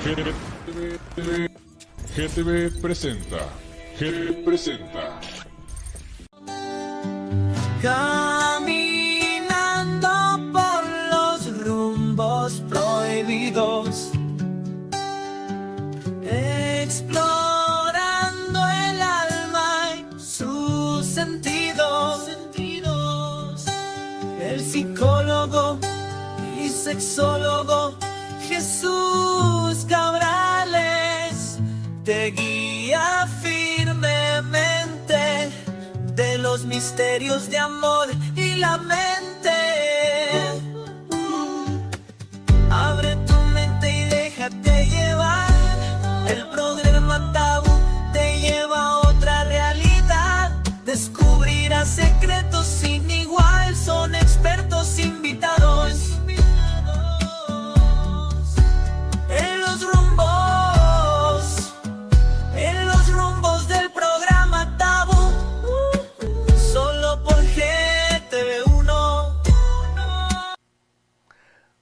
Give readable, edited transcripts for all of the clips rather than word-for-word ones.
GTV presenta. GTV presenta. Caminando por los rumbos prohibidos, explorando el alma y sus sentidos. El psicólogo y sexólogo Jesús Cabrales te guía firmemente de los misterios de amor y la mente. Abre tu mente y déjate llevar. El programa Tabú te lleva a otra realidad. Descubrirás secretos sin igual. Son expertos invitados en los rumbos. En los rumbos del programa Tabú. Solo por GTV1.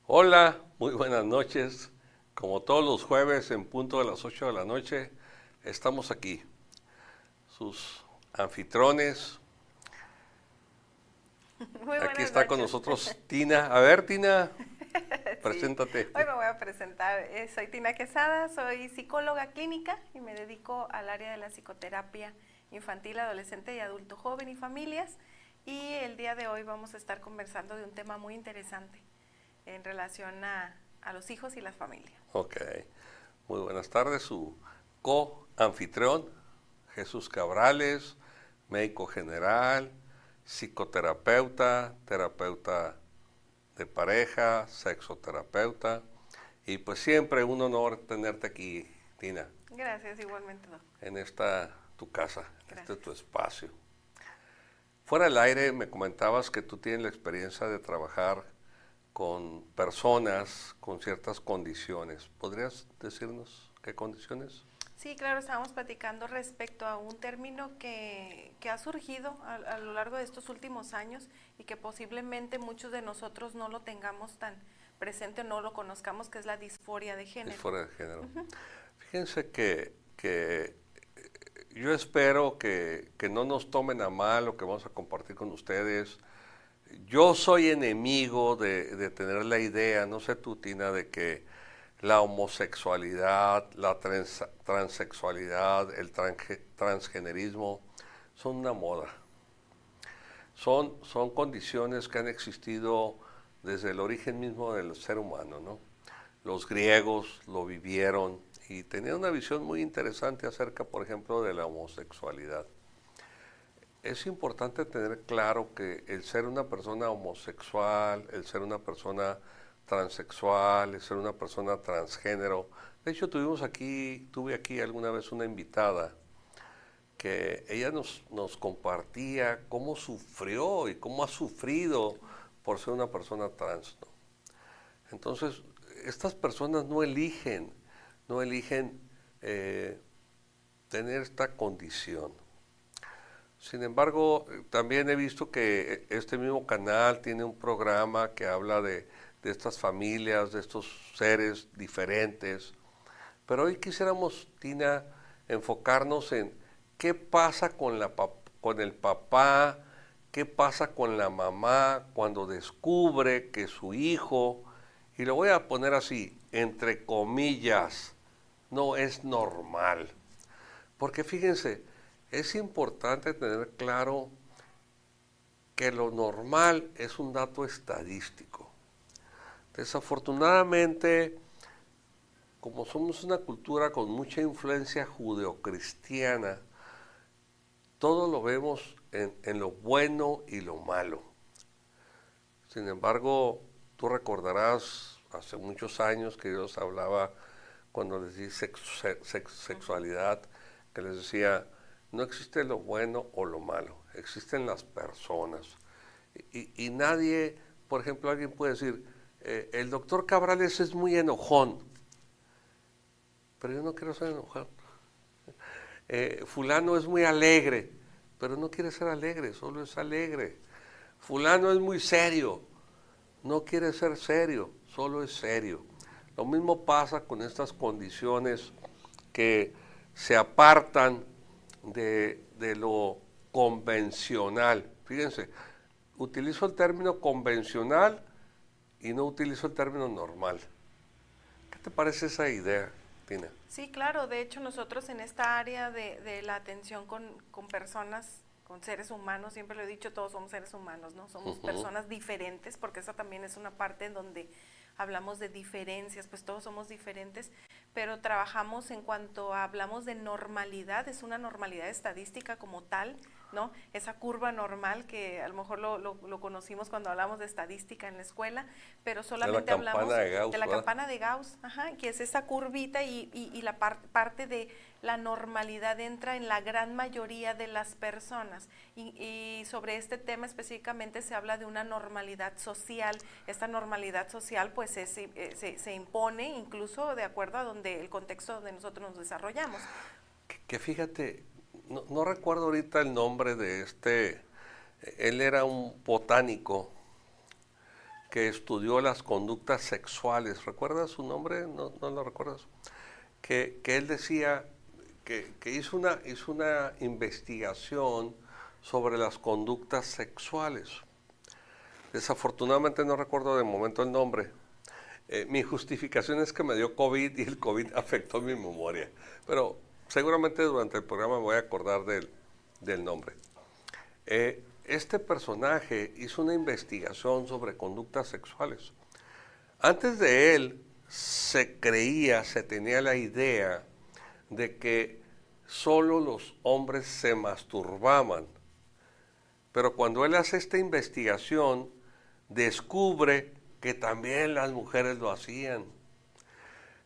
Hola, muy buenas noches. Como todos los jueves en punto de las 8 de la noche, estamos aquí, sus anfitriones. Aquí está con nosotros Tina. A ver, Tina, preséntate. Hoy me voy a presentar. Soy Tina Quesada, soy psicóloga clínica y me dedico al área de la psicoterapia infantil, adolescente y adulto joven y familias. Y el día de hoy vamos a estar conversando de un tema muy interesante en relación a los hijos y las familias. Ok, muy buenas tardes. Su co-anfitrión, Jesús Cabrales, médico general, psicoterapeuta, terapeuta de pareja, sexoterapeuta. Y pues siempre un honor tenerte aquí, Tina. Gracias, igualmente, Doc. En esta tu casa, Gracias. este tu espacio. Fuera del aire me comentabas que tú tienes la experiencia de trabajar con personas con ciertas condiciones. ¿Podrías decirnos qué condiciones? Sí, claro, estábamos platicando respecto a un término que ha surgido a lo largo de estos últimos años y que posiblemente muchos de nosotros no lo tengamos tan presente o no lo conozcamos, que es la disforia de género. Disforia de género. Fíjense que yo espero que no nos tomen a mal lo que vamos a compartir con ustedes. Yo soy enemigo de tener la idea, no sé tú, Tina, de que la homosexualidad, la transexualidad, el transgenerismo son una moda. Son condiciones que han existido desde el origen mismo del ser humano, ¿no? Los griegos lo vivieron y tenían una visión muy interesante acerca, por ejemplo, de la homosexualidad. Es importante tener claro que el ser una persona homosexual, el ser una persona transexual, el ser una persona transgénero. De hecho, tuve aquí alguna vez una invitada que ella nos compartía cómo sufrió y cómo ha sufrido por ser una persona trans, ¿no? Entonces, estas personas no eligen tener esta condición. Sin embargo, también he visto que este mismo canal tiene un programa que habla de estas familias, de estos seres diferentes. Pero hoy quisiéramos, Tina, enfocarnos en qué pasa con el papá, qué pasa con la mamá cuando descubre que su hijo, y lo voy a poner así, entre comillas, no es normal. Porque fíjense, es importante tener claro que lo normal es un dato estadístico. Desafortunadamente, como somos una cultura con mucha influencia judeocristiana, todo lo vemos en lo bueno y lo malo. Sin embargo, tú recordarás hace muchos años que Dios hablaba cuando les di sexualidad, que les decía, no existe lo bueno o lo malo, existen las personas. Y nadie, por ejemplo, alguien puede decir, el doctor Cabrales es muy enojón, pero yo no quiero ser enojón. Fulano es muy alegre, pero no quiere ser alegre, solo es alegre. Fulano es muy serio, no quiere ser serio, solo es serio. Lo mismo pasa con estas condiciones que se apartan de lo convencional. Fíjense, utilizo el término convencional y no utilizo el término normal. ¿Qué te parece esa idea, Tina? Sí, claro. De hecho, nosotros en esta área de la atención con personas, con seres humanos, siempre lo he dicho, todos somos seres humanos, ¿no? Somos personas diferentes, porque esa también es una parte en donde hablamos de diferencias, pues todos somos diferentes, pero trabajamos en cuanto hablamos de normalidad, es una normalidad estadística como tal, ¿no? Esa curva normal que a lo mejor lo conocimos cuando hablamos de estadística en la escuela, pero solamente hablamos de la campana de Gauss, ajá, que es esa curvita y la parte de la normalidad entra en la gran mayoría de las personas. Y sobre este tema específicamente se habla de una normalidad social. Esta normalidad social pues se impone incluso de acuerdo a donde el contexto donde nosotros nos desarrollamos. Que fíjate, no recuerdo ahorita el nombre de él era un botánico que estudió las conductas sexuales. ¿Recuerdas su nombre? ¿No lo recuerdas? Que él decía que hizo una investigación sobre las conductas sexuales. Desafortunadamente no recuerdo de momento el nombre. Mi justificación es que me dio COVID y el COVID afectó mi memoria. Pero seguramente durante el programa me voy a acordar del nombre. Este personaje hizo una investigación sobre conductas sexuales. Antes de él se tenía la idea de que solo los hombres se masturbaban. Pero cuando él hace esta investigación, descubre que también las mujeres lo hacían.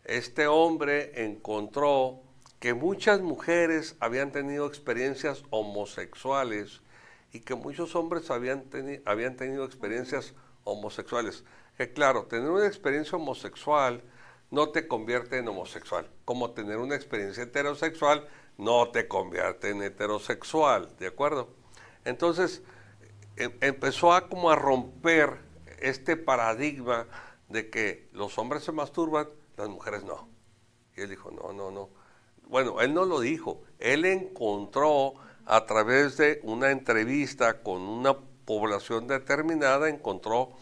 Este hombre encontró que muchas mujeres habían tenido experiencias homosexuales y que muchos hombres habían tenido experiencias homosexuales. Que claro, tener una experiencia homosexual no te convierte en homosexual, como tener una experiencia heterosexual no te convierte en heterosexual, ¿de acuerdo? Entonces, empezó a romper este paradigma de que los hombres se masturban, las mujeres no. Y él dijo, no. Bueno, él no lo dijo, él encontró a través de una entrevista con una población determinada, encontró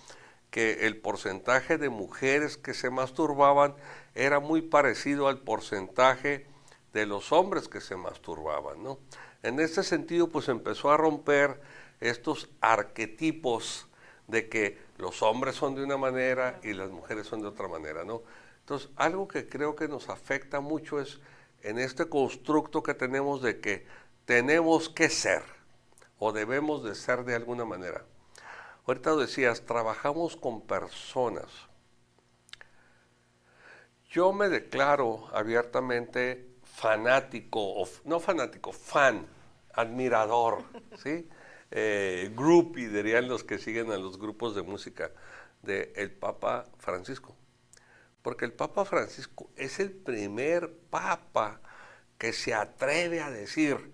que el porcentaje de mujeres que se masturbaban era muy parecido al porcentaje de los hombres que se masturbaban, ¿no? En este sentido, pues empezó a romper estos arquetipos de que los hombres son de una manera y las mujeres son de otra manera, ¿no? Entonces, algo que creo que nos afecta mucho es en este constructo que tenemos de que tenemos que ser o debemos de ser de alguna manera. Ahorita decías, trabajamos con personas. Yo me declaro abiertamente fan, admirador, ¿sí? Groupie, dirían los que siguen a los grupos de música, del Papa Francisco. Porque el Papa Francisco es el primer papa que se atreve a decir,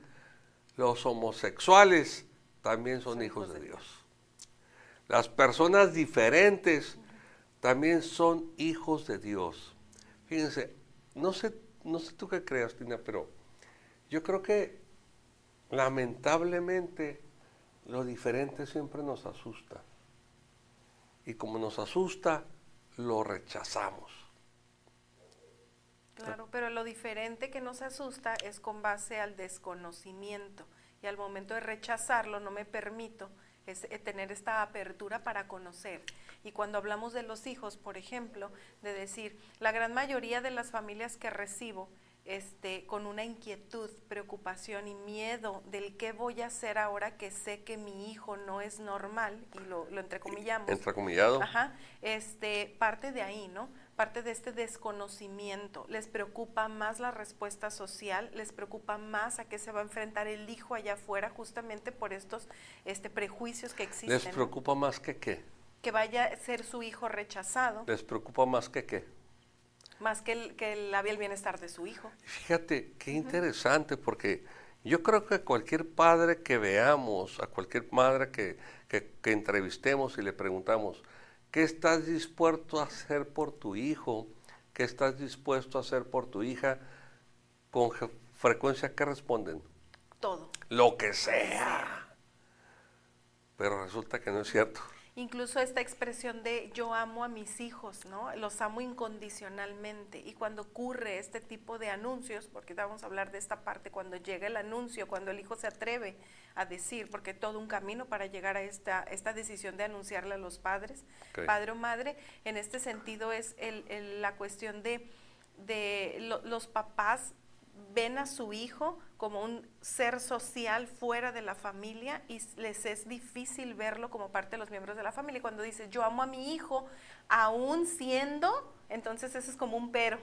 los homosexuales también son hijos de Dios. Las personas diferentes también son hijos de Dios. Fíjense, no sé tú qué creas, Tina, pero yo creo que lamentablemente lo diferente siempre nos asusta. Y como nos asusta, lo rechazamos. Claro, pero lo diferente que nos asusta es con base al desconocimiento. Y al momento de rechazarlo no me permito tener esta apertura para conocer. Y cuando hablamos de los hijos, por ejemplo, de decir, la gran mayoría de las familias que recibo con una inquietud, preocupación y miedo del qué voy a hacer ahora que sé que mi hijo no es normal, y lo entrecomillamos. Entrecomillado. Ajá, parte de ahí, ¿no? Parte de este desconocimiento. Les preocupa más la respuesta social, les preocupa más a qué se va a enfrentar el hijo allá afuera, justamente por estos prejuicios que existen. ¿Les preocupa más que qué? Que vaya a ser su hijo rechazado. ¿Les preocupa más que qué? Más que el bienestar de su hijo. Fíjate, qué interesante, porque yo creo que cualquier padre que veamos, a cualquier madre que entrevistemos y le preguntamos, ¿qué estás dispuesto a hacer por tu hijo? ¿Qué estás dispuesto a hacer por tu hija? Con frecuencia, ¿qué responden? Todo. Lo que sea. Pero resulta que no es cierto. Incluso esta expresión de yo amo a mis hijos, ¿no? Los amo incondicionalmente. Y cuando ocurre este tipo de anuncios, porque vamos a hablar de esta parte, cuando llega el anuncio, cuando el hijo se atreve a decir, porque todo un camino para llegar a esta decisión de anunciarle a los padres, Okay. padre o madre, en este sentido es la cuestión de los papás ven a su hijo como un ser social fuera de la familia y les es difícil verlo como parte de los miembros de la familia. Y cuando dice yo amo a mi hijo, aún siendo, entonces eso es como un pero,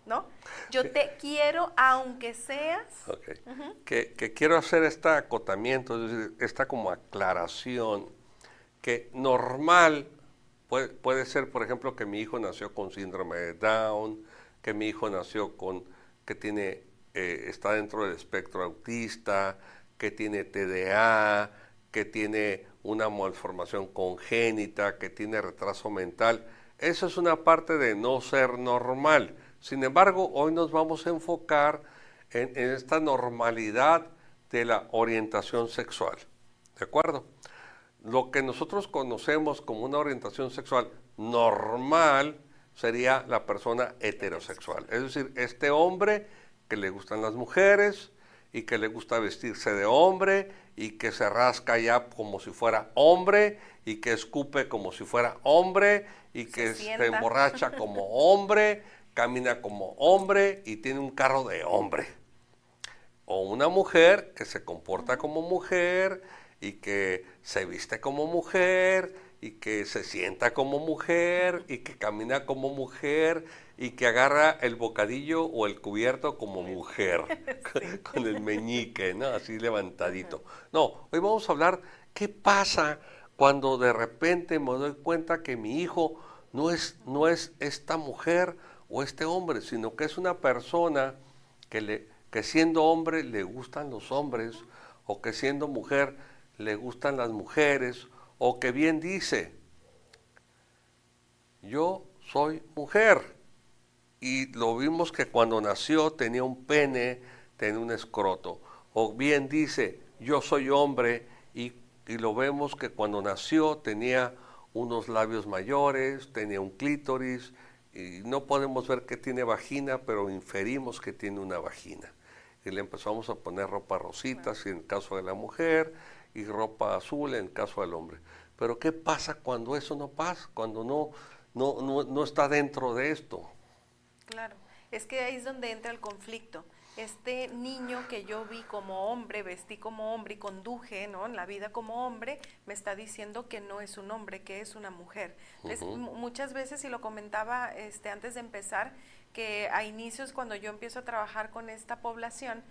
¿no? Yo te quiero aunque seas. Okay. Que quiero hacer este acotamiento, es decir, esta como aclaración, que normal puede ser, por ejemplo, que mi hijo nació con síndrome de Down, que mi hijo nació que tiene está dentro del espectro autista, que tiene TDA, que tiene una malformación congénita, que tiene retraso mental. Eso es una parte de no ser normal. Sin embargo, hoy nos vamos a enfocar en esta normalidad de la orientación sexual. ¿De acuerdo? Lo que nosotros conocemos como una orientación sexual normal sería la persona heterosexual. Es decir, este hombre que le gustan las mujeres y que le gusta vestirse de hombre y que se rasca ya como si fuera hombre y que escupe como si fuera hombre y que se emborracha como hombre, camina como hombre y tiene un carro de hombre. O una mujer que se comporta como mujer y que se viste como mujer y que se sienta como mujer y que camina como mujer y que agarra el bocadillo o el cubierto como mujer, sí. Con el meñique, ¿no? Así levantadito. No, hoy vamos a hablar qué pasa cuando de repente me doy cuenta que mi hijo no es esta mujer o este hombre, sino que es una persona que siendo hombre le gustan los hombres, o que siendo mujer le gustan las mujeres, o que bien dice, yo soy mujer. Y lo vimos que cuando nació tenía un pene, tenía un escroto. O bien dice, yo soy hombre, y lo vemos que cuando nació tenía unos labios mayores, tenía un clítoris, y no podemos ver que tiene vagina, pero inferimos que tiene una vagina. Y le empezamos a poner ropa rosita, si en el caso de la mujer, y ropa azul en el caso del hombre. Pero ¿qué pasa cuando eso no pasa? Cuando no está dentro de esto. Claro, es que ahí es donde entra el conflicto. Este niño que yo vi como hombre, vestí como hombre y conduje, ¿no?, en la vida como hombre, me está diciendo que no es un hombre, que es una mujer. Entonces, muchas veces, y lo comentaba antes de empezar, que a inicios cuando yo empiezo a trabajar con esta población,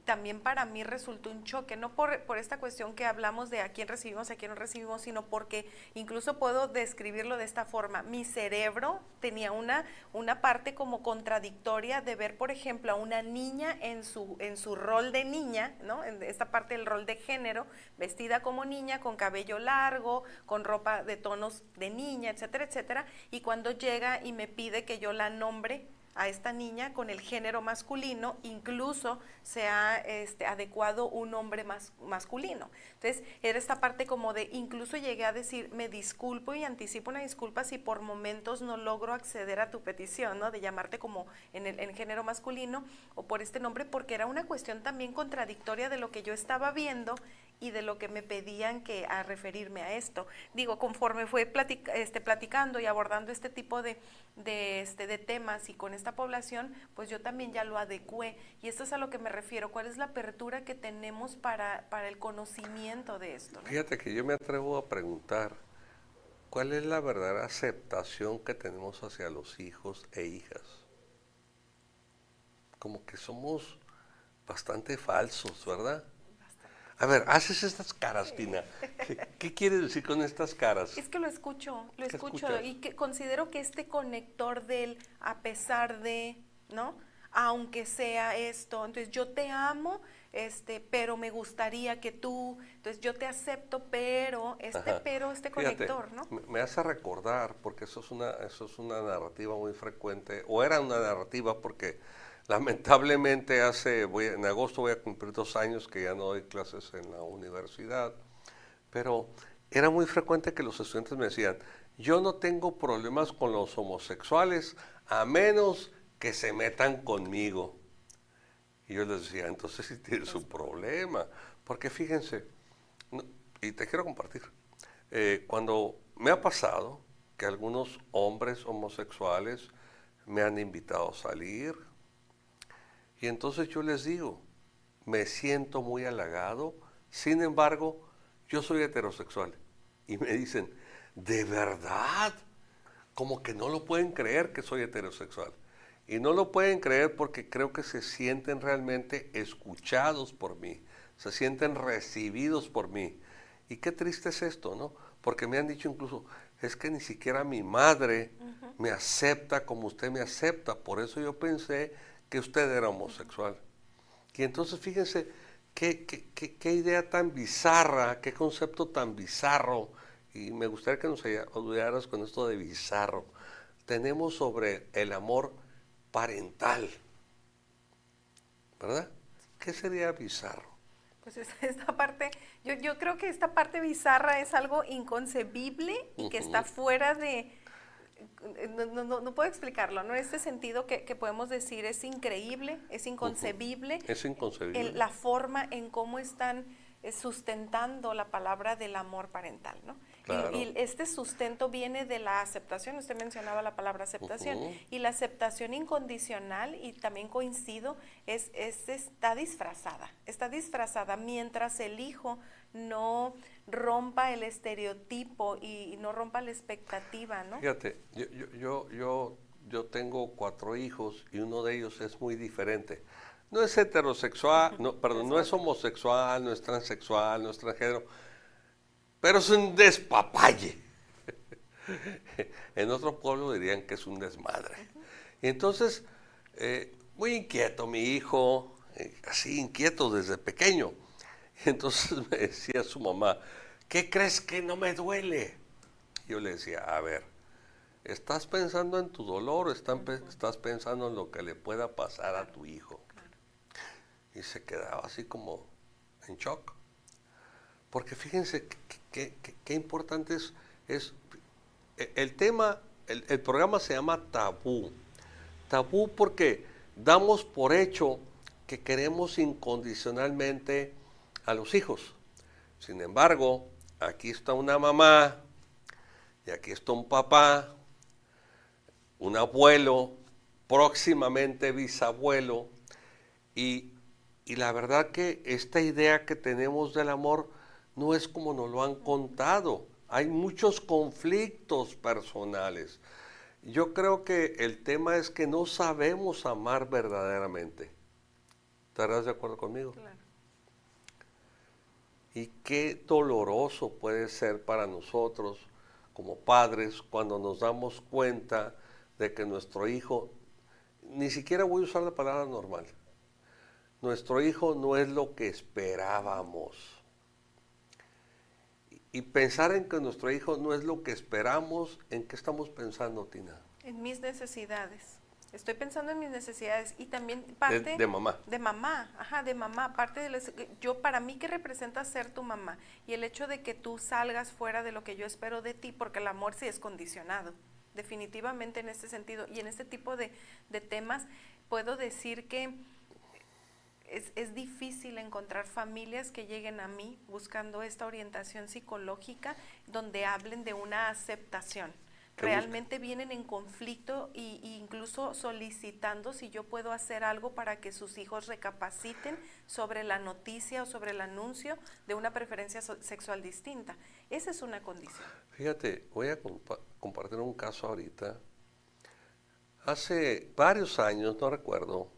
también para mí resultó un choque, no por esta cuestión que hablamos de a quién recibimos, a quién no recibimos, sino porque incluso puedo describirlo de esta forma. Mi cerebro tenía una parte como contradictoria de ver, por ejemplo, a una niña en su rol de niña, ¿no?, en esta parte del rol de género, vestida como niña, con cabello largo, con ropa de tonos de niña, etcétera, etcétera, y cuando llega y me pide que yo la nombre a esta niña con el género masculino, incluso se ha adecuado un nombre masculino. Entonces, era esta parte como de, incluso llegué a decir, me disculpo y anticipo una disculpa si por momentos no logro acceder a tu petición, ¿no?, de llamarte como en género masculino o por este nombre, porque era una cuestión también contradictoria de lo que yo estaba viendo y de lo que me pedían a referirme a esto. Digo, conforme fue platicando y abordando este tipo de temas y con esta población, pues yo también ya lo adecué. Y esto es a lo que me refiero. ¿Cuál es la apertura que tenemos para el conocimiento de esto, ¿no? Fíjate que yo me atrevo a preguntar, ¿cuál es la verdadera aceptación que tenemos hacia los hijos e hijas? Como que somos bastante falsos, ¿verdad? A ver, haces estas caras, Tina. ¿Qué quieres decir con estas caras? Es que lo escucho escuchas? y que considero que este conector del a pesar de, ¿no?, aunque sea esto, entonces yo te amo, pero me gustaría que tú, entonces yo te acepto, pero, este Fíjate, conector, ¿no? me hace recordar, porque eso es una narrativa muy frecuente, o era una narrativa porque lamentablemente en agosto voy a cumplir 2 años que ya no doy clases en la universidad, pero era muy frecuente que los estudiantes me decían, yo no tengo problemas con los homosexuales a menos que se metan conmigo. Y yo les decía, entonces sí tienes un problema, porque fíjense, y te quiero compartir, cuando me ha pasado que algunos hombres homosexuales me han invitado a salir, y entonces yo les digo, me siento muy halagado, sin embargo, yo soy heterosexual. Y me dicen, ¿de verdad? Como que no lo pueden creer que soy heterosexual. Y no lo pueden creer porque creo que se sienten realmente escuchados por mí, se sienten recibidos por mí. Y qué triste es esto, ¿no? Porque me han dicho incluso, es que ni siquiera mi madre me acepta como usted me acepta, por eso yo pensé que usted era homosexual. Y entonces fíjense qué idea tan bizarra, qué concepto tan bizarro, y me gustaría que nos ayudaras con esto de bizarro, tenemos sobre el amor parental, ¿verdad? ¿Qué sería bizarro? Pues esta parte, yo creo que esta parte bizarra es algo inconcebible y que está fuera de, no puedo explicarlo, ¿no? Este sentido que podemos decir es increíble, es inconcebible. Es inconcebible. La forma en cómo están sustentando la palabra del amor parental, ¿no? Claro. Y este sustento viene de la aceptación, usted mencionaba la palabra aceptación, y la aceptación incondicional, y también coincido, está disfrazada mientras el hijo no rompa el estereotipo y no rompa la expectativa, ¿no? Fíjate, yo tengo 4 hijos y uno de ellos es muy diferente. No es heterosexual, no es homosexual, no es transexual, no es transgénero, pero es un despapalle. En otro pueblo dirían que es un desmadre. Y entonces, muy inquieto mi hijo, así inquieto desde pequeño. Y entonces me decía su mamá, ¿qué crees que no me duele? Yo le decía, a ver, ¿estás pensando en tu dolor o estás pensando en lo que le pueda pasar a tu hijo? Y se quedaba así como en shock. Porque fíjense qué importante es el tema, el programa se llama Tabú. Tabú porque damos por hecho que queremos incondicionalmente a los hijos. Sin embargo, aquí está una mamá y aquí está un papá, un abuelo, próximamente bisabuelo, y la verdad que esta idea que tenemos del amor no es como nos lo han contado. Hay muchos conflictos personales. Yo creo que el tema es que no sabemos amar verdaderamente. ¿Estarás de acuerdo conmigo? Claro. Y qué doloroso puede ser para nosotros como padres cuando nos damos cuenta de que nuestro hijo, ni siquiera voy a usar la palabra normal, nuestro hijo no es lo que esperábamos. Y pensar en que nuestro hijo no es lo que esperamos, ¿en qué estamos pensando, Tina? En mis necesidades. Estoy pensando en mis necesidades y también parte de mamá. De mamá, de mamá, parte de yo para mí que representa ser tu mamá y el hecho de que tú salgas fuera de lo que yo espero de ti, porque el amor sí es condicionado, definitivamente en este sentido y en este tipo de temas puedo decir que es difícil encontrar familias que lleguen a mí buscando esta orientación psicológica donde hablen de una aceptación. Realmente vienen en conflicto e incluso solicitando si yo puedo hacer algo para que sus hijos recapaciten sobre la noticia o sobre el anuncio de una preferencia sexual distinta. Esa es una condición. Fíjate, voy a compartir un caso ahorita. Hace varios años, no recuerdo,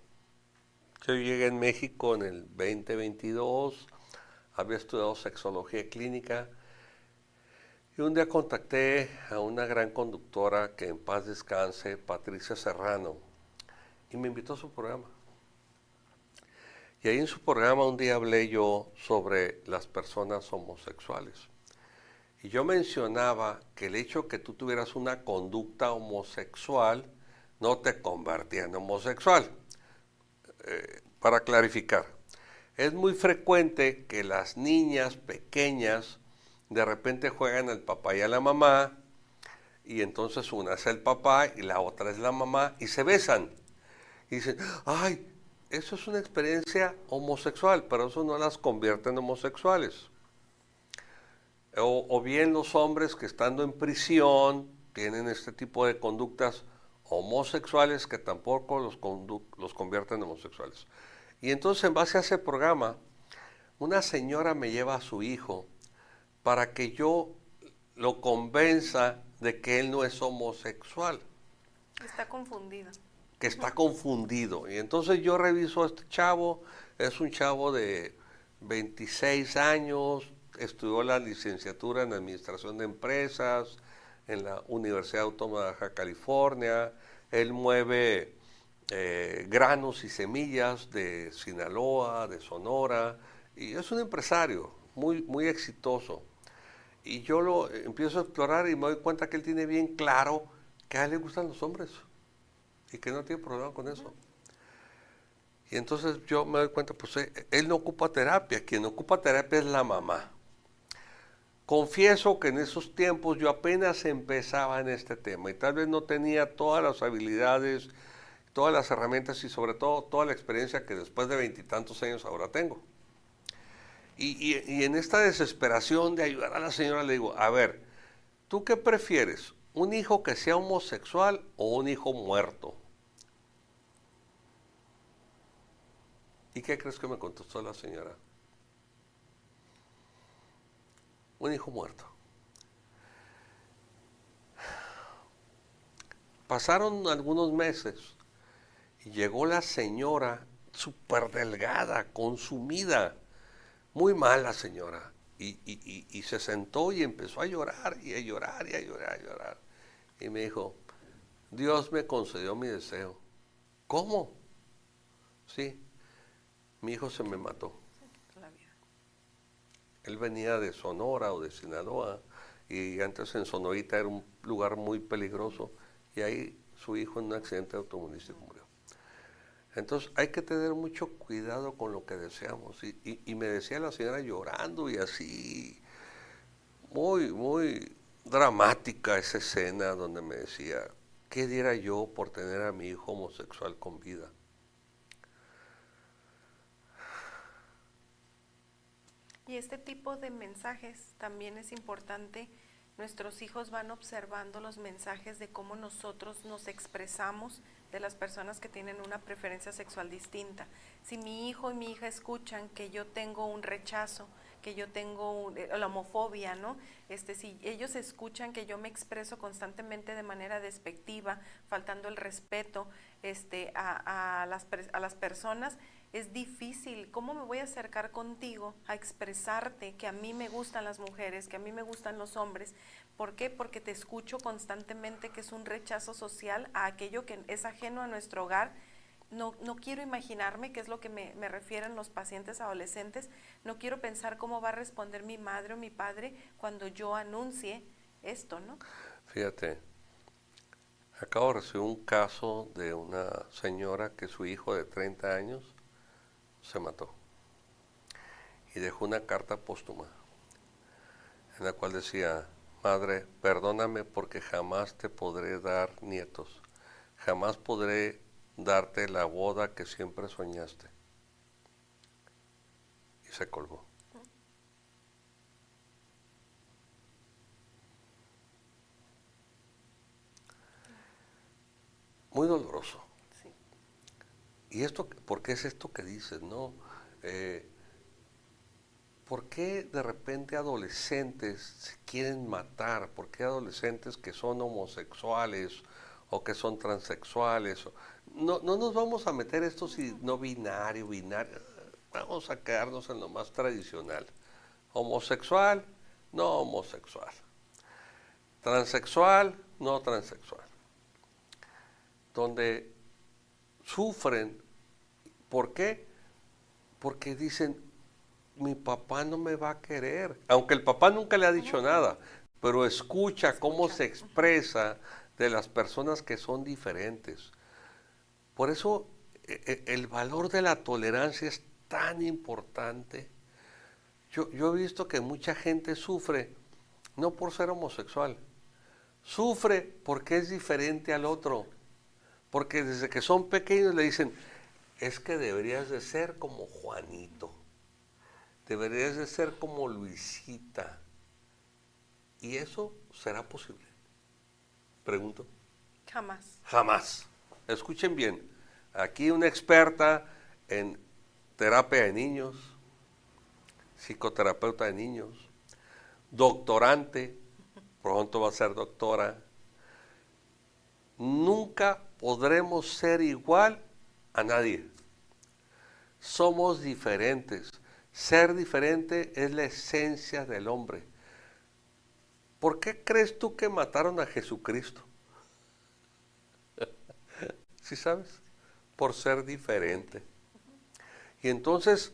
yo llegué en México en el 2022, había estudiado sexología clínica. Y un día contacté a una gran conductora que en paz descanse, Patricia Serrano, y me invitó a su programa. Y ahí en su programa un día hablé yo sobre las personas homosexuales. Y yo mencionaba que el hecho que tú tuvieras una conducta homosexual no te convertía en homosexual. Para clarificar, es muy frecuente que las niñas pequeñas de repente juegan al papá y a la mamá, y entonces una es el papá y la otra es la mamá, y se besan. Y dicen, ay, eso es una experiencia homosexual, pero eso no las convierte en homosexuales. O bien los hombres que estando en prisión tienen este tipo de conductas homosexuales que tampoco los convierten en homosexuales. Y entonces en base a ese programa, una señora me lleva a su hijo para que yo lo convenza de que él no es homosexual. Está confundido. Que está confundido. Y entonces yo reviso a este chavo, es un chavo de 26 años, estudió la licenciatura en Administración de Empresas en la Universidad Autónoma de Baja California, él mueve granos y semillas de Sinaloa, de Sonora, y es un empresario muy, muy exitoso. Y yo lo empiezo a explorar y me doy cuenta que él tiene bien claro que a él le gustan los hombres y que no tiene problema con eso. Y entonces yo me doy cuenta, pues él no ocupa terapia, quien ocupa terapia es la mamá. Confieso que en esos tiempos yo apenas empezaba en este tema y tal vez no tenía todas las habilidades, todas las herramientas y sobre todo toda la experiencia que después de 20 y tantos años ahora tengo. Y en esta desesperación de ayudar a la señora le digo, a ver, ¿tú qué prefieres? ¿Un hijo que sea homosexual o un hijo muerto? ¿Y qué crees que me contestó la señora? Un hijo muerto. Pasaron algunos meses y llegó la señora súper delgada, consumida, muy mala señora, y se sentó y empezó a llorar y a llorar y a llorar, a llorar. Y me dijo, Dios me concedió mi deseo. ¿Cómo? Sí, mi hijo se me mató. Él venía de Sonora o de Sinaloa y antes en Sonorita era un lugar muy peligroso y ahí su hijo en un accidente automovilístico murió. Entonces hay que tener mucho cuidado con lo que deseamos. Y me decía la señora llorando y así, muy, muy dramática esa escena donde me decía, ¿qué diera yo por tener a mi hijo homosexual con vida? Y este tipo de mensajes también es importante. Nuestros hijos van observando los mensajes de cómo nosotros nos expresamos de las personas que tienen una preferencia sexual distinta. Si mi hijo y mi hija escuchan que yo tengo un rechazo, que yo tengo la homofobia, ¿no? Si ellos escuchan que yo me expreso constantemente de manera despectiva, faltando el respeto a las personas, es difícil. ¿Cómo me voy a acercar contigo a expresarte que a mí me gustan las mujeres, que a mí me gustan los hombres? ¿Por qué? Porque te escucho constantemente que es un rechazo social a aquello que es ajeno a nuestro hogar. No quiero imaginarme, que es lo que me refieren los pacientes adolescentes, no quiero pensar cómo va a responder mi madre o mi padre cuando yo anuncie esto, ¿no? Fíjate, acabo de recibir un caso de una señora que su hijo de 30 años se mató y dejó una carta póstuma en la cual decía, madre, perdóname porque jamás te podré dar nietos, jamás podré darte la boda que siempre soñaste. Y se colgó. Muy doloroso. Sí. ¿Y esto por qué es esto que dices, no? ¿Por qué de repente adolescentes se quieren matar? ¿Por qué adolescentes que son homosexuales o que son transexuales? No nos vamos a meter esto si no binario. Vamos a quedarnos en lo más tradicional. Homosexual, no homosexual. Transexual, no transexual. Donde sufren, ¿por qué? porque dicen, mi papá no me va a querer, aunque el papá nunca le ha dicho nada, pero escucha cómo se expresa de las personas que son diferentes. Por eso el valor de la tolerancia es tan importante. Yo he visto que mucha gente sufre, no por ser homosexual, sufre porque es diferente al otro, porque desde que son pequeños le dicen, es que deberías de ser como Juanito, deberías de ser como Luisita, y eso será posible. Pregunto. Jamás. Jamás. Escuchen bien, aquí una experta en terapia de niños, psicoterapeuta de niños, doctorante, pronto va a ser doctora. Nunca podremos ser igual a nadie. Somos diferentes. Ser diferente es la esencia del hombre. ¿Por qué crees tú que mataron a Jesucristo? ¿Sí sabes? Por ser diferente. Y entonces,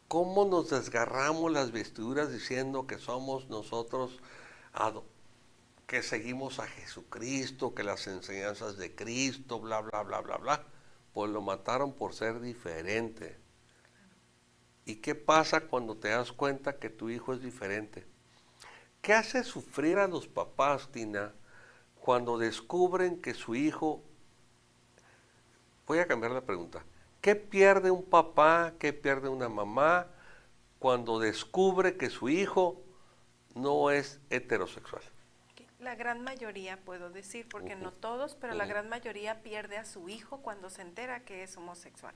¿cómo nos desgarramos las vestiduras diciendo que somos nosotros, que seguimos a Jesucristo, que las enseñanzas de Cristo, bla, bla, bla, bla, bla? Pues lo mataron por ser diferente. ¿Y qué pasa cuando te das cuenta que tu hijo es diferente? ¿Qué hace sufrir a los papás, Tina, cuando descubren que su hijo... Voy a cambiar la pregunta. ¿Qué pierde un papá, qué pierde una mamá cuando descubre que su hijo no es heterosexual? La gran mayoría, puedo decir, porque no todos, pero la gran mayoría pierde a su hijo cuando se entera que es homosexual.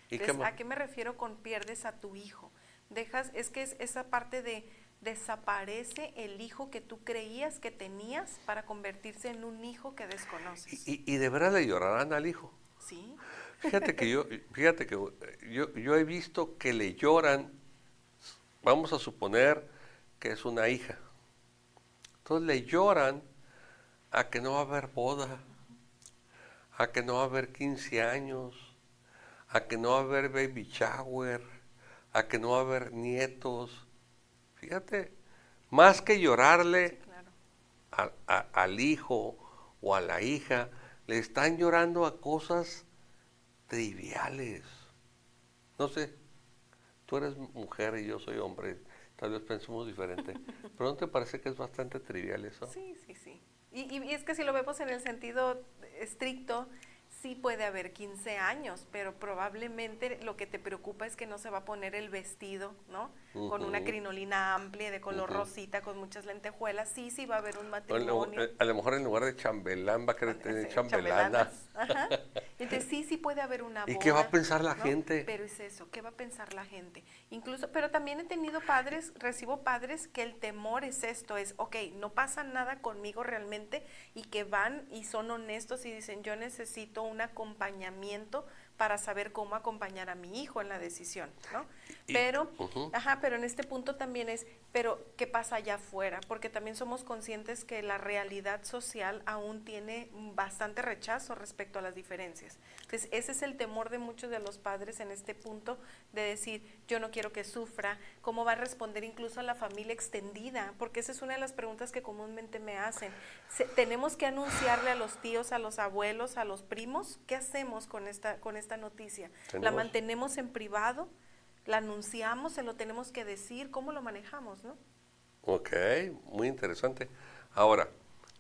Entonces, ¿a qué me refiero con pierdes a tu hijo? Es que es esa parte de desaparece el hijo que tú creías que tenías para convertirse en un hijo que desconoces. Y de verdad le llorarán al hijo. Sí. Fíjate que yo he visto que le lloran, vamos a suponer que es una hija. Entonces le lloran a que no va a haber boda, a que no va a haber 15 años, a que no va a haber baby shower, a que no va a haber nietos. Fíjate, más que llorarle Sí, claro. al hijo o a la hija, le están llorando a cosas triviales. No sé, tú eres mujer y yo soy hombre, tal vez pensemos diferente, pero ¿no te parece que es bastante trivial eso? Sí, sí, sí. Y es que si lo vemos en el sentido estricto, sí puede haber 15 años, pero probablemente lo que te preocupa es que no se va a poner el vestido, ¿no? Con una crinolina amplia de color rosita, con muchas lentejuelas. Sí, sí va a haber un matrimonio. A lo mejor en lugar de chambelán va a querer tener chambelana. Ajá. Entonces sí puede haber una boda. ¿Y qué va a pensar la ¿no? gente? Pero es eso, ¿qué va a pensar la gente? Incluso, pero también he tenido recibo padres que el temor es esto, ok, no pasa nada conmigo realmente, y que van y son honestos y dicen, yo necesito un acompañamiento para saber cómo acompañar a mi hijo en la decisión, ¿no? Pero, pero en este punto también pero ¿qué pasa allá afuera? Porque también somos conscientes que la realidad social aún tiene bastante rechazo respecto a las diferencias. Entonces, ese es el temor de muchos de los padres en este punto, de decir, yo no quiero que sufra, cómo va a responder incluso a la familia extendida, porque esa es una de las preguntas que comúnmente me hacen. ¿Tenemos que anunciarle a los tíos, a los abuelos, a los primos? ¿Qué hacemos con esta noticia? ¿La mantenemos en privado? ¿La anunciamos? ¿Se lo tenemos que decir? ¿Cómo lo manejamos, no? Ok, muy interesante. Ahora,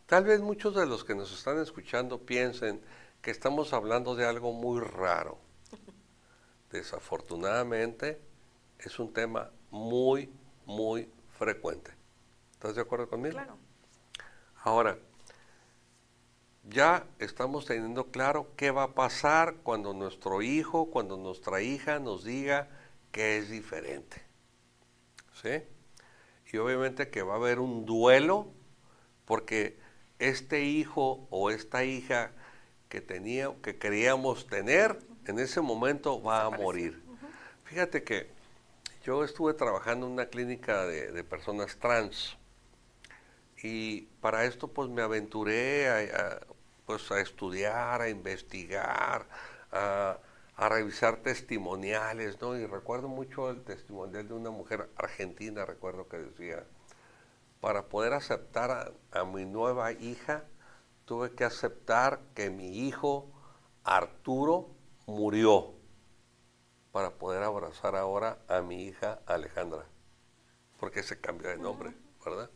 tal vez muchos de los que nos están escuchando piensen que estamos hablando de algo muy raro. Desafortunadamente, es un tema muy, muy frecuente. ¿Estás de acuerdo conmigo? Claro. Ahora, ya estamos teniendo claro qué va a pasar cuando nuestro hijo, cuando nuestra hija nos diga que es diferente. ¿Sí? Y obviamente que va a haber un duelo, porque este hijo o esta hija que queríamos tener, en ese momento va a morir. Fíjate que yo estuve trabajando en una clínica de personas trans, y para esto pues me aventuré a estudiar, a investigar, a revisar testimoniales, ¿no? Y recuerdo mucho el testimonial de una mujer argentina, recuerdo que decía, para poder aceptar a mi nueva hija, tuve que aceptar que mi hijo Arturo murió para poder abrazar ahora a mi hija Alejandra, porque se cambió de nombre, ¿verdad?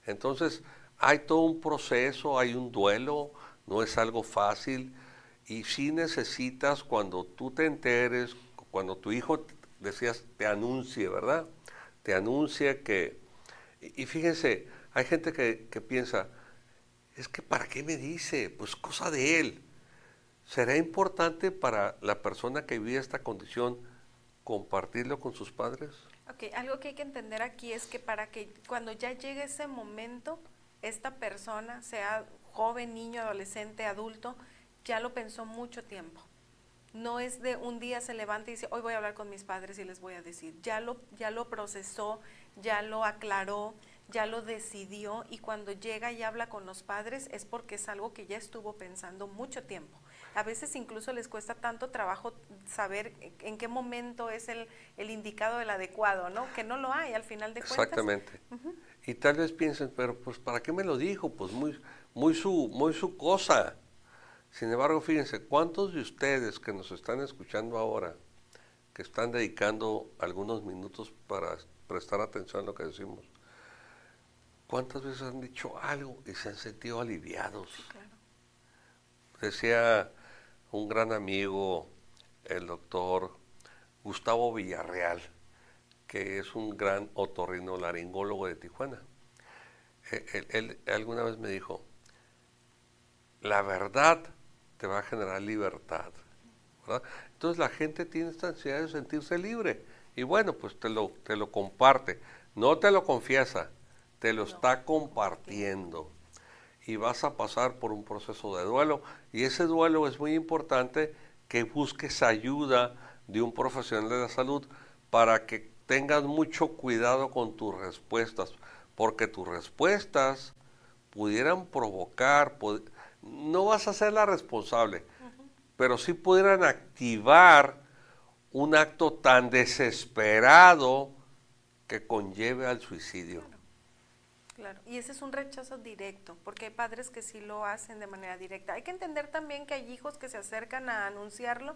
Entonces, hay todo un proceso, hay un duelo, no es algo fácil, y sí necesitas, cuando tú te enteres, cuando tu hijo, decías, te anuncie, ¿verdad? Te anuncie que... Y fíjense, hay gente que piensa, es que ¿para qué me dice? Pues cosa de él. ¿Será importante para la persona que vive esta condición compartirlo con sus padres? Ok, algo que hay que entender aquí es que para que cuando ya llegue ese momento, esta persona, sea joven, niño, adolescente, adulto, ya lo pensó mucho tiempo. No es de un día se levanta y dice, hoy voy a hablar con mis padres y les voy a decir. Ya lo procesó, ya lo aclaró, ya lo decidió, y cuando llega y habla con los padres es porque es algo que ya estuvo pensando mucho tiempo. A veces incluso les cuesta tanto trabajo saber en qué momento es el indicado, el adecuado, ¿no? Que no lo hay al final de cuentas. Exactamente. Y tal vez piensen, pero pues ¿para qué me lo dijo? Pues muy su cosa. Sin embargo, fíjense, ¿cuántos de ustedes que nos están escuchando ahora, que están dedicando algunos minutos para prestar atención a lo que decimos, cuántas veces han dicho algo y se han sentido aliviados? Sí, claro. Decía un gran amigo, el doctor Gustavo Villarreal, que es un gran otorrinolaringólogo de Tijuana. Él alguna vez me dijo, la verdad te va a generar libertad, ¿verdad? Entonces la gente tiene esta ansiedad de sentirse libre, y bueno, pues te lo comparte, no te lo confiesa, te lo está compartiendo, y vas a pasar por un proceso de duelo, y ese duelo es muy importante que busques ayuda de un profesional de la salud para que tengas mucho cuidado con tus respuestas, porque tus respuestas pudieran provocar, no vas a ser la responsable, pero sí pudieran activar un acto tan desesperado que conlleve al suicidio. Claro, y ese es un rechazo directo, porque hay padres que sí lo hacen de manera directa. Hay que entender también que hay hijos que se acercan a anunciarlo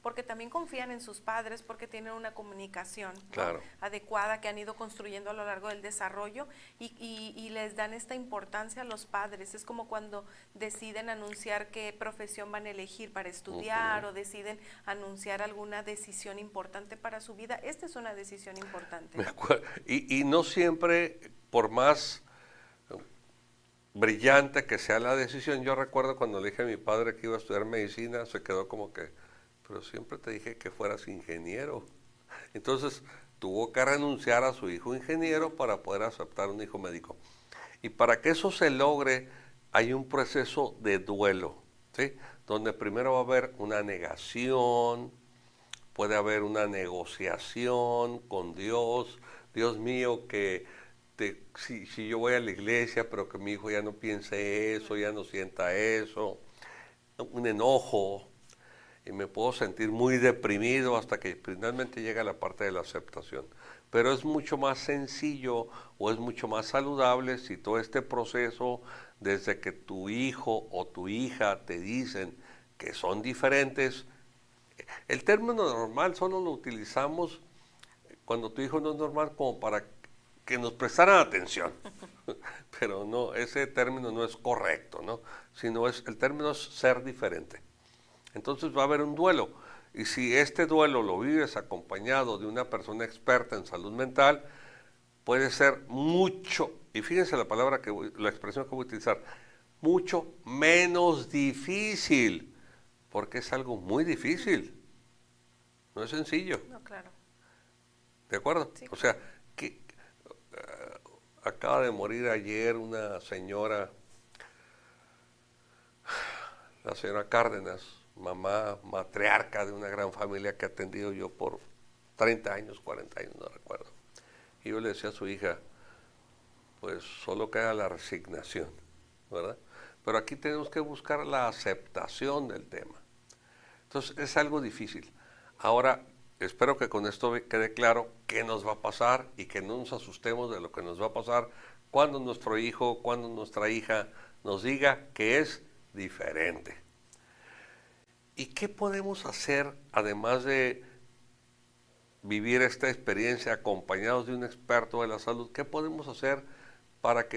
porque también confían en sus padres, porque tienen una comunicación, ¿no?, Claro, adecuada, que han ido construyendo a lo largo del desarrollo, y les dan esta importancia a los padres. Es como cuando deciden anunciar qué profesión van a elegir para estudiar, o deciden anunciar alguna decisión importante para su vida. Esta es una decisión importante. y no siempre, por más brillante que sea la decisión, yo recuerdo cuando le dije a mi padre que iba a estudiar medicina, se quedó como que, pero siempre te dije que fueras ingeniero. Entonces tuvo que renunciar a su hijo ingeniero para poder aceptar un hijo médico. Y para que eso se logre, hay un proceso de duelo, ¿sí?, donde primero va a haber una negación, puede haber una negociación con Dios. Dios mío, que si yo voy a la iglesia, pero que mi hijo ya no piense eso, ya no sienta eso, un enojo, y me puedo sentir muy deprimido hasta que finalmente llega la parte de la aceptación. Pero es mucho más sencillo, o es mucho más saludable, si todo este proceso, desde que tu hijo o tu hija te dicen que son diferentes. El término normal solo lo utilizamos cuando tu hijo no es normal, como para que nos prestaran atención, pero no, ese término no es correcto, ¿no?, sino el término es ser diferente. Entonces va a haber un duelo, y si este duelo lo vives acompañado de una persona experta en salud mental, puede ser mucho, y fíjense la palabra la expresión que voy a utilizar, mucho menos difícil, porque es algo muy difícil, no es sencillo. No, claro. ¿De acuerdo? Sí. O sea, que acaba de morir ayer una señora, la señora Cárdenas, mamá matriarca de una gran familia que he atendido yo por 30 años, 40 años, no recuerdo. Y yo le decía a su hija, pues solo queda la resignación, ¿verdad? Pero aquí tenemos que buscar la aceptación del tema. Entonces es algo difícil. Ahora, espero que con esto quede claro qué nos va a pasar y que no nos asustemos de lo que nos va a pasar cuando nuestro hijo, cuando nuestra hija nos diga que es diferente. ¿Y qué podemos hacer además de vivir esta experiencia acompañados de un experto de la salud? ¿Qué podemos hacer para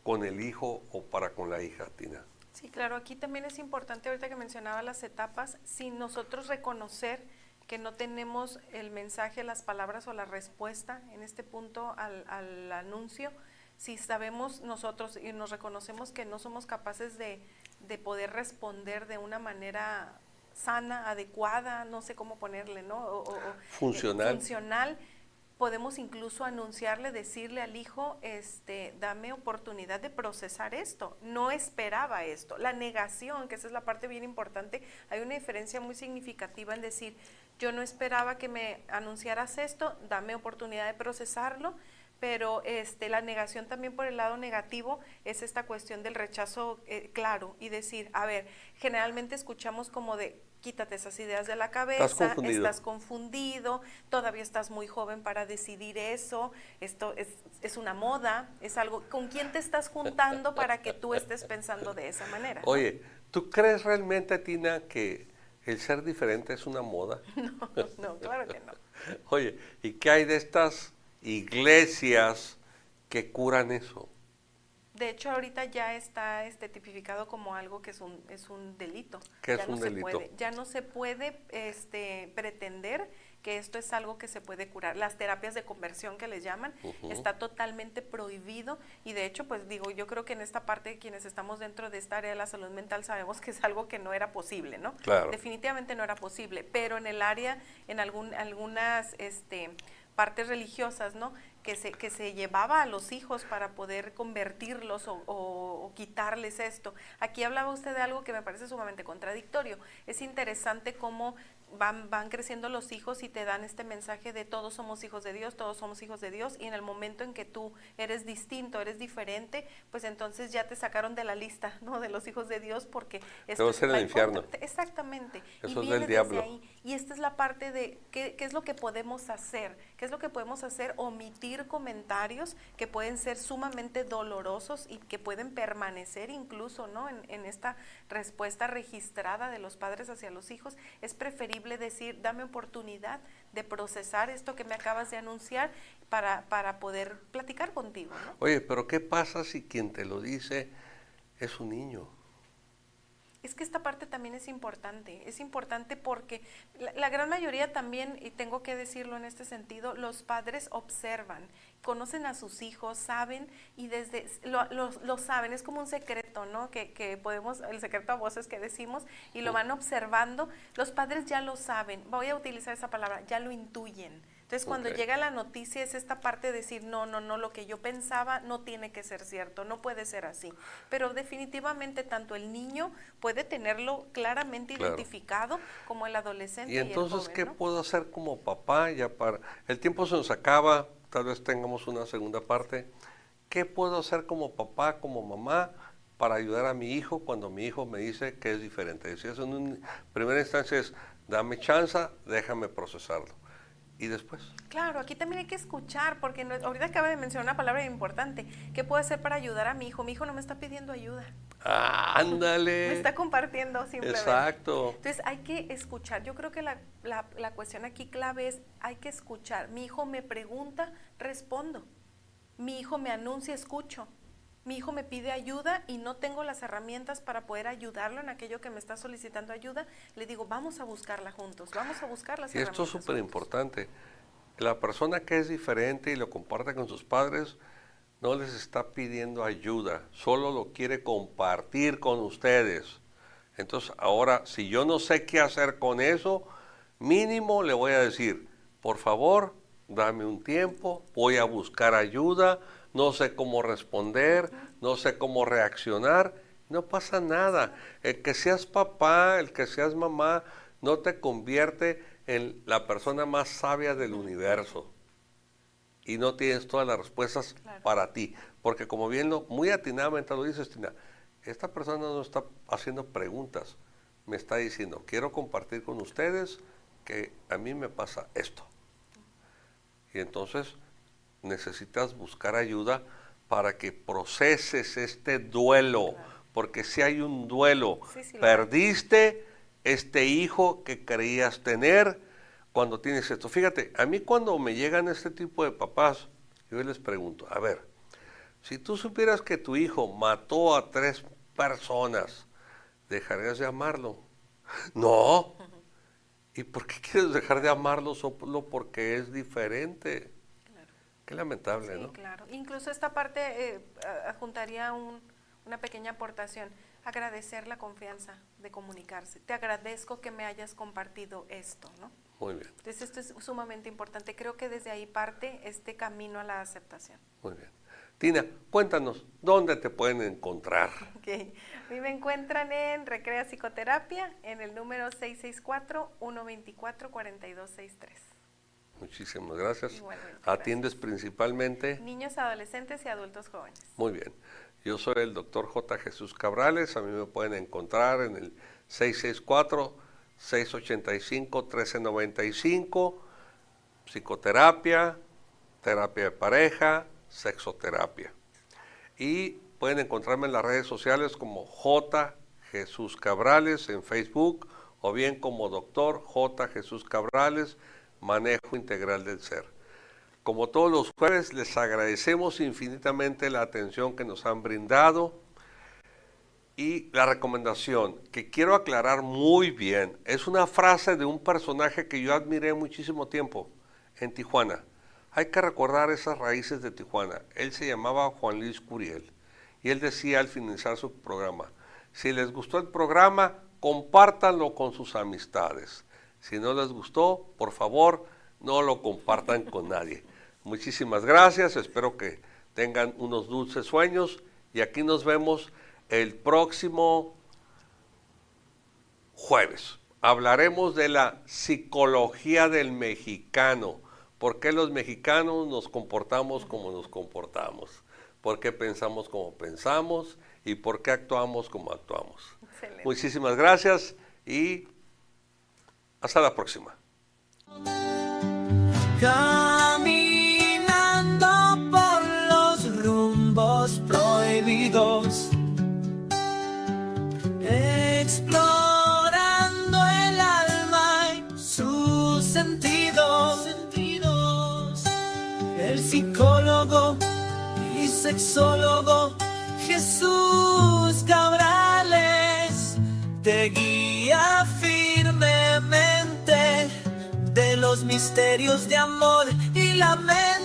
con el hijo o para con la hija, Tina? Sí, claro, aquí también es importante, ahorita que mencionaba las etapas, sin nosotros reconocer que no tenemos el mensaje, las palabras o la respuesta en este punto al anuncio, si sabemos nosotros y nos reconocemos que no somos capaces de poder responder de una manera sana, adecuada, no sé cómo ponerle, ¿no? Funcional, podemos incluso anunciarle, decirle al hijo, dame oportunidad de procesar esto, no esperaba esto. La negación, que esa es la parte bien importante, hay una diferencia muy significativa en decir, yo no esperaba que me anunciaras esto, dame oportunidad de procesarlo, pero la negación también por el lado negativo es esta cuestión del rechazo claro y decir, a ver, generalmente escuchamos como de, quítate esas ideas de la cabeza, estás confundido, todavía estás muy joven para decidir eso, esto es una moda, es algo, ¿con quién te estás juntando para que tú estés pensando de esa manera? Oye, ¿tú crees realmente, Tina, que el ser diferente es una moda? No, claro que no. Oye, ¿y qué hay de estas iglesias que curan eso? De hecho, ahorita ya está tipificado como algo que es un delito. ¿Qué es un delito? Ya no se puede pretender que esto es algo que se puede curar. Las terapias de conversión que les llaman, está totalmente prohibido y de hecho, pues digo, yo creo que en esta parte quienes estamos dentro de esta área de la salud mental sabemos que es algo que no era posible, ¿no? Claro. Definitivamente no era posible, pero en el área, en algunas partes religiosas, ¿no? Que se llevaba a los hijos para poder convertirlos o quitarles esto. Aquí hablaba usted de algo que me parece sumamente contradictorio. Es interesante cómo van creciendo los hijos y te dan este mensaje de todos somos hijos de Dios, todos somos hijos de Dios, y en el momento en que tú eres distinto, eres diferente, pues entonces ya te sacaron de la lista, ¿no? De los hijos de Dios, porque esto va a ser el infierno. Exactamente. Eso y es del diablo. ahí. Y esta es la parte de qué es lo que podemos hacer, qué es lo que podemos hacer, omitir comentarios que pueden ser sumamente dolorosos y que pueden permanecer incluso, ¿no? En esta respuesta registrada de los padres hacia los hijos. Es preferible decir, dame oportunidad de procesar esto que me acabas de anunciar para poder platicar contigo, ¿no? Oye, pero ¿qué pasa si quien te lo dice es un niño? Es que esta parte también es importante porque la gran mayoría también, y tengo que decirlo en este sentido, los padres observan, conocen a sus hijos, saben y lo saben, es como un secreto, ¿no? Que podemos, el secreto a voces que decimos, y lo van observando, los padres ya lo saben, voy a utilizar esa palabra, ya lo intuyen. Entonces, cuando llega la noticia es esta parte de decir, no, lo que yo pensaba no tiene que ser cierto, no puede ser así. Pero definitivamente tanto el niño puede tenerlo claramente identificado como el adolescente y entonces, el joven, ¿qué ¿no? puedo hacer como papá? El tiempo se nos acaba, tal vez tengamos una segunda parte. ¿Qué puedo hacer como papá, como mamá, para ayudar a mi hijo cuando mi hijo me dice que es diferente? Si eso en primera instancia es, dame chance, déjame procesarlo. ¿Y después? Claro, aquí también hay que escuchar, porque ahorita acaba de mencionar una palabra importante. ¿Qué puedo hacer para ayudar a mi hijo? Mi hijo no me está pidiendo ayuda. ¡Ándale! Me está compartiendo simplemente. Exacto. Entonces hay que escuchar. Yo creo que la cuestión aquí clave es, hay que escuchar. Mi hijo me pregunta, respondo. Mi hijo me anuncia, escucho. Mi hijo me pide ayuda y no tengo las herramientas para poder ayudarlo en aquello que me está solicitando ayuda, le digo, vamos a buscarla juntos, vamos a buscar las herramientas. Y esto es súper importante. La persona que es diferente y lo comparte con sus padres, no les está pidiendo ayuda, solo lo quiere compartir con ustedes. Entonces, ahora, si yo no sé qué hacer con eso, mínimo le voy a decir, por favor, dame un tiempo, voy a buscar ayuda, no sé cómo responder, no sé cómo reaccionar, no pasa nada. El que seas papá, el que seas mamá, no te convierte en la persona más sabia del universo. Y no tienes todas las respuestas para ti. Porque como bien muy atinadamente lo dices, Tina, esta persona no está haciendo preguntas, me está diciendo, quiero compartir con ustedes que a mí me pasa esto. Y entonces necesitas buscar ayuda para que proceses este duelo, porque si hay un duelo, Sí, perdiste este hijo que creías tener cuando tienes esto. Fíjate, a mí cuando me llegan este tipo de papás, yo les pregunto, a ver, si tú supieras que tu hijo mató a 3 personas, ¿dejarías de amarlo? No. ¿Y por qué quieres dejar de amarlo solo porque es diferente? Claro. Qué lamentable, Sí, ¿no? claro. Incluso esta parte adjuntaría una pequeña aportación. Agradecer la confianza de comunicarse. Te agradezco que me hayas compartido esto, ¿no? Muy bien, Entonces esto es sumamente importante. Creo que desde ahí parte este camino a la aceptación. muy bien. Tina, cuéntanos, ¿dónde te pueden encontrar? Okay. A mí me encuentran en Recrea Psicoterapia en el número 664-124-4263. Muchísimas gracias. Igualmente, ¿Atiendes principalmente? Niños, adolescentes y adultos jóvenes. Muy bien. Yo soy el doctor J. Jesús Cabrales. A mí me pueden encontrar en el 664-685-1395. Psicoterapia, terapia de pareja, sexoterapia. Y pueden encontrarme en las redes sociales como J. Jesús Cabrales en Facebook o bien como doctor J. Jesús Cabrales, manejo integral del ser. Como todos los jueves, les agradecemos infinitamente la atención que nos han brindado y la recomendación que quiero aclarar muy bien. Es una frase de un personaje que yo admiré muchísimo tiempo en Tijuana. Hay que recordar esas raíces de Tijuana. Él se llamaba Juan Luis Curiel y él decía al finalizar su programa, si les gustó el programa, compártanlo con sus amistades. Si no les gustó, por favor, no lo compartan con nadie. Muchísimas gracias, espero que tengan unos dulces sueños y aquí nos vemos el próximo jueves. Hablaremos de la psicología del mexicano. ¿Por qué los mexicanos nos comportamos como nos comportamos? ¿Por qué pensamos como pensamos? ¿Y por qué actuamos como actuamos? Excelente. Muchísimas gracias y hasta la próxima. Caminando por los rumbos prohibidos, explorando el alma y sus sentidos. El psicólogo y sexólogo Jesús Cabrales te guía firmemente de los misterios de amor y la mente.